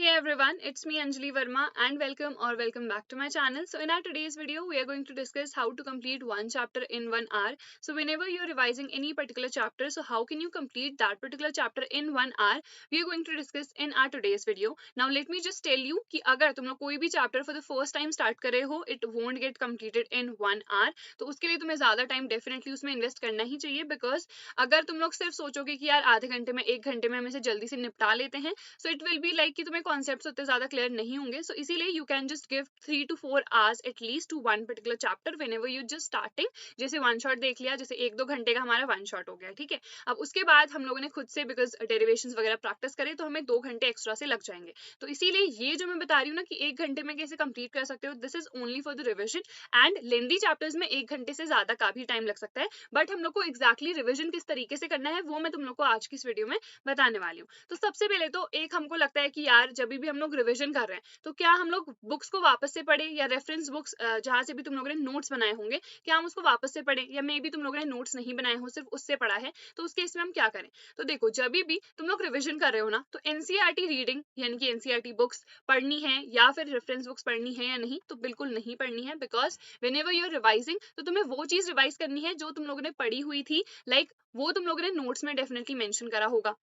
Hey everyone, it's me Anjali Verma and welcome back to my channel. So in our today's video, we are going to discuss how to complete one chapter in 1 hour. So whenever you're revising any particular chapter, so how can you complete that particular chapter in 1 hour? We are going to discuss in our today's video. Now let me just tell you कि अगर तुम लोग कोई भी chapter for the first time start कर रहे हो, it won't get completed in 1 hour. तो उसके लिए तुम्हें ज्यादा टाइम डेफिनेटली उसमें इन्वेस्ट करना ही चाहिए बिकॉज अगर तुम लोग सिर्फ सोचोगे कि यार आधे घंटे में 1 घंटे में हम इसे जल्दी से निपटा लेते हैं, so it will be like कि तुम्हें कॉन्सेप्ट्स उतने ज्यादा क्लियर नहीं होंगे. सो इसीलिए you can just give 3 to 4 hours at least to one particular chapter whenever you just starting. जैसे वन शॉट देख लिया, जैसे 1-2 घंटे का हमारा वन शॉट हो गया, ठीक है. अब उसके बाद हम लोगों ने खुद से बिकॉज डेरिवेशंस वगैरह प्रैक्टिस करे तो हमें 2 घंटे एक्स्ट्रा से लग जाएंगे. तो इसीलिए ये जो मैं बता रही हूँ ना कि 1 घंटे में कैसे कंप्लीट कर सकते हो, this is only for the revision. And lengthy chapters में 1 घंटे से ज्यादा का भी टाइम लग सकता है, बट हम लोग को एग्जैक्टली रिविजन किस तरीके से करना है वो मैं तुम लोग को आज की इस वीडियो में बताने वाली हूँ. तो सबसे पहले तो एक हमको लगता है कि यार जब भी हम लोग रिवीजन कर रहे हैं तो क्या हम लोग बुक्स को वापस से पढ़े या रेफरेंस बुक्स जहां से भी तुम लोगों ने नोट्स बनाए होंगे क्या हम उसको वापस से पढ़े, या मे बी तुम लोगों ने नोट्स नहीं बनाए हो सिर्फ उससे पढ़ा है. तो उस केस में हम क्या करें? तो देखो जब भी तुम लोग रिवीजन कर रहे हो ना तो एनसीईआरटी रीडिंग यानी कि एनसीईआरटी बुक्स पढ़नी है या फिर रेफरेंस बुक्स पढ़नी है या नहीं, तो बिल्कुल नहीं पढ़नी है because whenever you are revising तो तुम्हें वो चीज रिवाइज करनी है जो तुम लोगों ने पढ़ी हुई थी. लाइक वो तुम लोगों ने नोट्स में डेफिनेटली मेंशन करा होगा.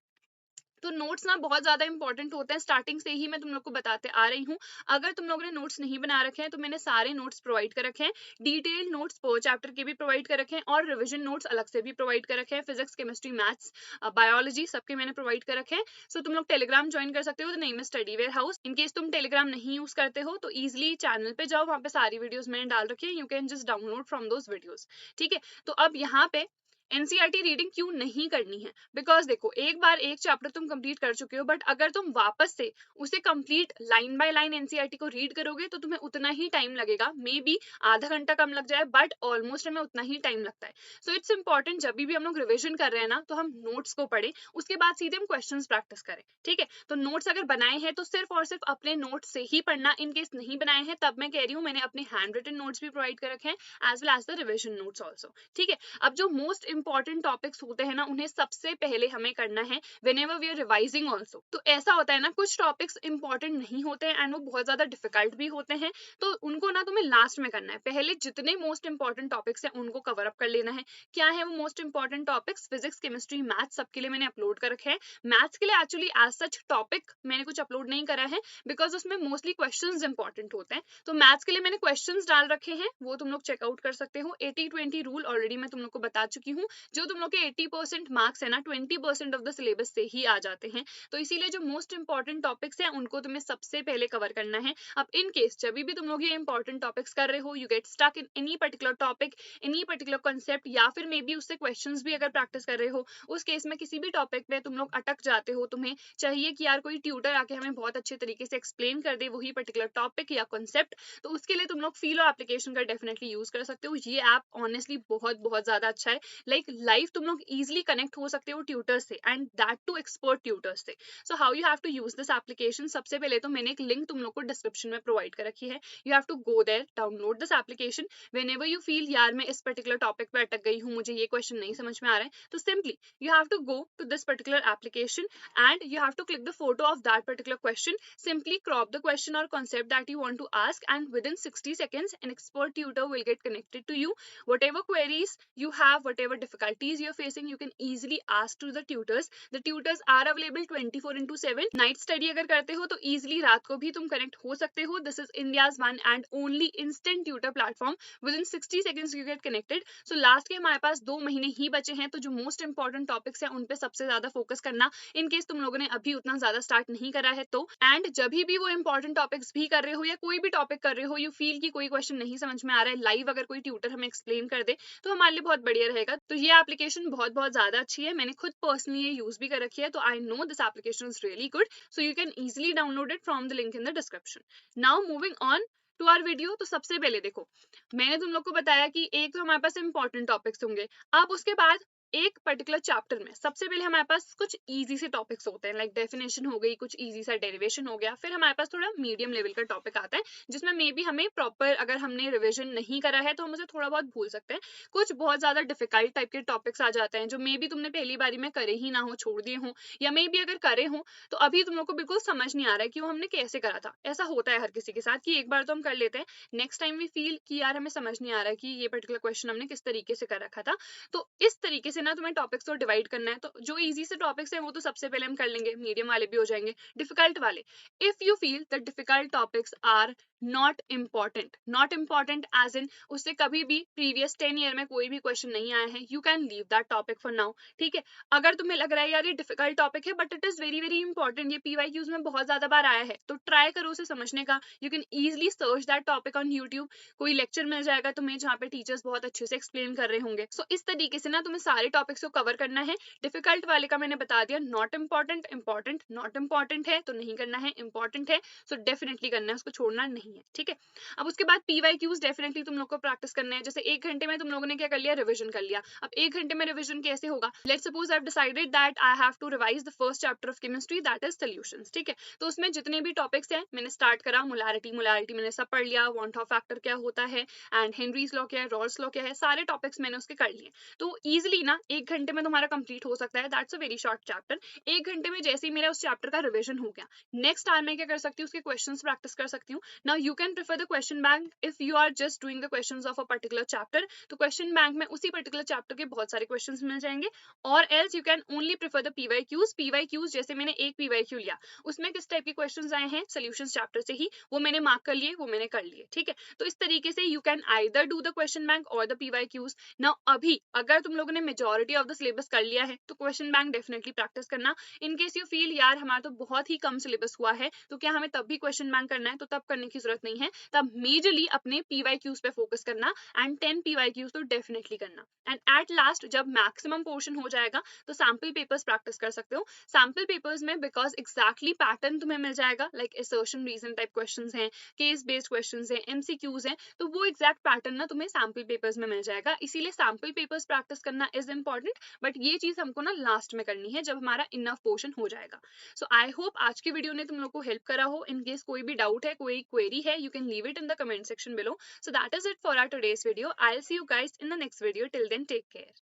तो नोट्स ना बहुत ज्यादा इंपॉर्टेंट होते हैं, स्टार्टिंग से ही मैं तुम लोग को बताते आ रही हूँ. अगर तुम लोगों ने नोट्स नहीं बना रखे हैं तो मैंने सारे नोट्स प्रोवाइड कर रखे हैं. डिटेल नोट्स पर चैप्टर के भी प्रोवाइड कर रखे हैं और रिवीजन नोट्स अलग से भी प्रोवाइड कर रखे हैं. फिजिक्स, केमिस्ट्री, मैथ्स, बायोलॉजी सबके मैंने प्रोवाइड कर रखे हैं. सो तुम लोग टेलीग्राम ज्वाइन कर सकते हो, the name is study warehouse. In case तुम टेलीग्राम नहीं यूज करते हो तो ईजिली चैनल पे जाओ, वहां पे सारी वीडियोस मैंने डाल रखी है, you can just download from those videos. ठीक है. तो अब यहाँ पे एनसीईआरटी रीडिंग क्यों नहीं करनी है? बिकॉज देखो एक बार एक चैप्टर तुम कंप्लीट कर चुके हो, बट अगर तुम वापस से उसे complete line by line NCERT को रीड करोगे तो तुम्हें उतना ही टाइम लगेगा. मे बी आधा घंटा कम लग जाए बट ऑलमोस्ट हमें उतना ही टाइम लगता है. सो इट्स इंपॉर्टेंट जब भी हम लोग रिविजन कर रहे हैं ना तो हम नोट्स को पढ़े, उसके बाद सीधे हम क्वेश्चंस प्रैक्टिस करें. ठीक है. तो नोट्स अगर बनाए हैं तो सिर्फ और सिर्फ अपने नोट्स से ही पढ़ना. इन केस नहीं बनाए हैं तब मैं कह रही हूँ मैंने अपने हैंड रिटन नोट्स भी प्रोवाइड कर रखे हैं as well as the revision notes also. ठीक है. अब जो मोस्ट इंपॉर्टेंट टॉपिक्स होते हैं ना उन्हें सबसे पहले हमें करना है whenever we are revising also. तो ऐसा होता है ना कुछ टॉपिक्स इंपॉर्टेंट नहीं होते हैं एंड वो बहुत ज्यादा डिफिकल्ट भी होते हैं, तो उनको ना तुम्हें लास्ट में करना है. पहले जितने मोस्ट इंपॉर्टेंट टॉपिक्स हैं उनको कवर अप कर लेना है. क्या है वो most important topics? Physics, chemistry, maths सबके लिए मैंने अपलोड कर रखे हैं. मैथ्स के लिए एक्चुअली एज सच टॉपिक मैंने कुछ अपलोड नहीं करा है बिकॉज उसमें मोस्टली क्वेश्चंस इंपॉर्टेंट होते हैं. तो मैथ्स के लिए मैंने क्वेश्चंस डाल रखे हैं, वो तुम लोग चेकआउट कर सकते हो. 80-20 रूल ऑलरेडी मैं तुम लोग को बता चुकी हूँ. जो तुम लोग के 80% मार्क्स है ना 20% ऑफ द सिलेबस से ही आ जाते हैं. तो इसीलिए जो मोस्ट इंपॉर्टेंट टॉपिक्स हैं उनको तुम्हें सबसे पहले कवर करना है. अब इन केस जब भी तुम लोग ये इंपॉर्टेंट टॉपिक्स कर रहे हो, you get stuck in any particular topic, any particular concept, या फिर मे बी उससे क्वेश्चंस भी अगर प्रैक्टिस कर रहे हो, उस केस में किसी भी टॉपिक पे तुम लोग अटक जाते हो, तुम्हें चाहिए कि यार कोई ट्यूटर आके हमें बहुत अच्छे तरीके से एक्सप्लेन कर दे वही पर्टिकुलर टॉपिक या कॉन्सेप्ट, तो उसके लिए तुम लोग फीलो एप्लीकेशन का डेफिनेटली यूज कर सकते हो. ये ऐप ऑनेस्टली बहुत बहुत ज्यादा अच्छा है. लाइक लाइव तुम लोग इजिली कनेक्ट हो सकते हो ट्यूटर से and that too expert tutors से. So how you have to use this application? सबसे पहले तो मैंने एक लिंक तुम लोग को डिस्क्रिप्शन में प्रोवाइड कर रखी है. You have to go there, download this application. Whenever you feel यार मैं इस पर्टिकुलर टॉपिक पे अटक गई हूँ, मुझे ये क्वेश्चन नहीं समझ में आ रहा है, तो simply you have to go to this particular application and you have to click the photo of that particular question, simply crop the question or concept that you want to ask, and within 60 seconds an expert tutor will get connected to you. Whatever queries you have, whatever difficulties you're facing, you can easily ask to the tutors. The tutors are available 24/7. night study अगर करते हो तो easily रात को भी तुम connect हो सकते हो. This is India's one and only instant tutor platform. Within 60 seconds you get connected. So last के हमारे पास 2 महीने ही बचे हैं, तो जो most important topics हैं उन पे सबसे ज्यादा फोकस करना. इन केस तुम लोगों ने अभी उतना ज्यादा स्टार्ट नहीं करा है तो, एंड जब भी वो इंपॉर्टेंट टॉपिक्स भी कर रहे हो या कोई भी टॉपिक कर रहे हो, यू फील कि कोई क्वेश्चन नहीं समझ में आ रहा है, लाइव अगर कोई ट्यूटर हमें एक्सप्लेन कर दे तो हमारे लिए बहुत बढ़िया रहेगा. तो ये एप्लीकेशन बहुत बहुत ज्यादा अच्छी है, मैंने खुद पर्सनली ये यूज भी कर रखी है, तो I know this application is really good. So you can easily download it from the link in the description. Now moving on to our video. तो सबसे पहले देखो मैंने तुम लोग को बताया कि एक तो हमारे पास इंपॉर्टेंट टॉपिक्स होंगे. अब उसके बाद एक पर्टिकुलर चैप्टर में सबसे पहले हमारे पास कुछ इजी से टॉपिक्स होते हैं, लाइक डेफिनेशन हो गई, कुछ इजी सा डेरिवेशन हो गया, फिर हमारे पास थोड़ा मीडियम लेवल का टॉपिक आता है जिसमें मे बी हमें प्रॉपर, अगर हमने रिविजन नहीं करा है तो हम उसे थोड़ा बहुत भूल सकते हैं। कुछ बहुत ज्यादा डिफिकल्ट टाइप के टॉपिक्स आ जाते हैं जो मे बी तुमने पहली बारी में करे ही ना हो, छोड़ दिए हो, या मे बी अगर करे हो तो अभी तुम लोग को बिल्कुल समझ नहीं आ रहा है कि वो हमने कैसे करा था। ऐसा होता है हर किसी के साथ कि एक बार तो हम कर लेते हैं, नेक्स्ट टाइम वी फील कि यार हमें समझ नहीं आ रहा है कि ये पर्टिकुलर क्वेश्चन हमने किस तरीके से कर रखा था। तो इस तरीके से ना तुम्हें टॉपिक्स को डिवाइड करना है। तो जो इजी से टॉपिक्स हैं वो तो सबसे पहले हम कर लेंगे, मीडियम वाले भी हो जाएंगे, डिफिकल्ट वाले। If you feel the difficult topics are not important as in उससे कभी भी प्रीवियस 10 ईयर में कोई भी क्वेश्चन नहीं आया है, you can leave that topic for now. ठीक है, अगर तुम्हें लग रहा है यार ये डिफिकल्ट टॉपिक है but it is very very important, ये पीवाईक्यूज में बहुत ज्यादा बार आया है, तो ट्राई करो उसे समझने का। You can easily search that topic on YouTube, कोई लेक्चर मिल जाएगा तुम्हें जहाँ पे टीचर्स बहुत अच्छे से एक्सप्लेन कर रहे होंगे। सो इस तरीके से ना तुम्हें सारे टॉपिक्स को कवर करना है। डिफिकल्ट वाले का मैंने बता दिया, not important, important, not important है तो नहीं करना है, इंपॉर्टेंट है सो डेफिनेटली करना है, उसको छोड़ना नहीं है। ठीक है, अब उसके बाद पीवाईक्यूज डेफिनेटली तुम लोग को प्रैक्टिस करना है। जैसे 1 घंटे में तुम लोगों ने क्या कर लिया, रिविजन कर लिया। अब 1 घंटे में रिविजन कैसे होगा, let's suppose I have decided that I have to revise the first chapter of chemistry, that is solutions. ठीक है, तो उसमें जितने भी टॉपिक्स हैं मैंने स्टार्ट करा, मोलारिटी मोलारिटी मैंने सब पढ़ लिया, वॉन्ट ऑफ फैक्टर क्या होता है एंड हेनरीज लॉ क्या है, रॉल्स लॉ क्या है, सारे टॉपिक्स मैंने उसके कर लिए। तो इजिली ना 1 घंटे में तुम्हारा कंप्लीट हो सकता है, that's a very short chapter. 1 घंटे में जैसे ही मेरा उस चैप्टर का रिविजन हो गया, नेक्स्ट आवर मैं क्या कर सकती हूँ, उसके क्वेश्चंस प्रैक्टिस कर सकती हूँ। Now you can prefer the question bank if you are just doing the questions of a particular chapter, तो क्वेश्चन बैंक में उसी पर्टिकुलर चैप्टर के बहुत सारे क्वेश्चंस मिल जाएंगे। और else you can only prefer the PYQs. PYQs जैसे मैंने एक पीवाईक्यू लिया, उसमें किस टाइप के क्वेश्चंस आए हैं सॉल्यूशंस चैप्टर से ही, वो मैंने मार्क कर लिए, वो मैंने कर लिए। ठीक है, तो इस तरीके से you can either do the question bank और द पीवाईक्यूज। नाउ अभी अगर तुम लोगों ने मेजॉरिटी ऑफ द सिलेबस कर लिया है तो क्वेश्चन बैंक डेफिनेटली प्रैक्टिस करना। इन केस यू फील यार हमारा तो बहुत ही कम सिलेबस हुआ है तो क्या हमें तब भी क्वेश्चन बैंक करना है, तो तब करने की जरूरत नहीं है, तब मेजरली अपने पीवाईक्यूज पे फोकस करना एंड 10 पीवाईक्यूज तो डेफिनेटली करना। एंड एट लास्ट जब मैक्सिमम पोर्शन हो जाएगा तो सैम्पल पेपर्स प्रैक्टिस कर सकते हो। सैम्पल पेपर्स में बिकॉज एग्जैक्टली पैटर्न तुम्हें मिल जाएगा, like assertion reason type questions हैं, केस बेस्ड क्वेश्चंस हैं, एमसीक्यूज हैं, तो वो एग्जैक्ट पैटर्न ना तुम्हें सैम्पल पेपर्स में मिल जाएगा। इसीलिए सैम्पल पेपर्स प्रैक्टिस करना इज इंपॉर्टेंट, बट ये चीज हमको ना लास्ट में करनी है जब हमारा इनफ पोर्शन हो जाएगा। सो आई होप आज की वीडियो ने तुम लोग को हेल्प करा हो। इन केस कोई भी डाउट है, कोई क्वेरी है, you can leave it in the comment section below. So that is it for our today's video. I'll see you guys in the next video. Till then, take care.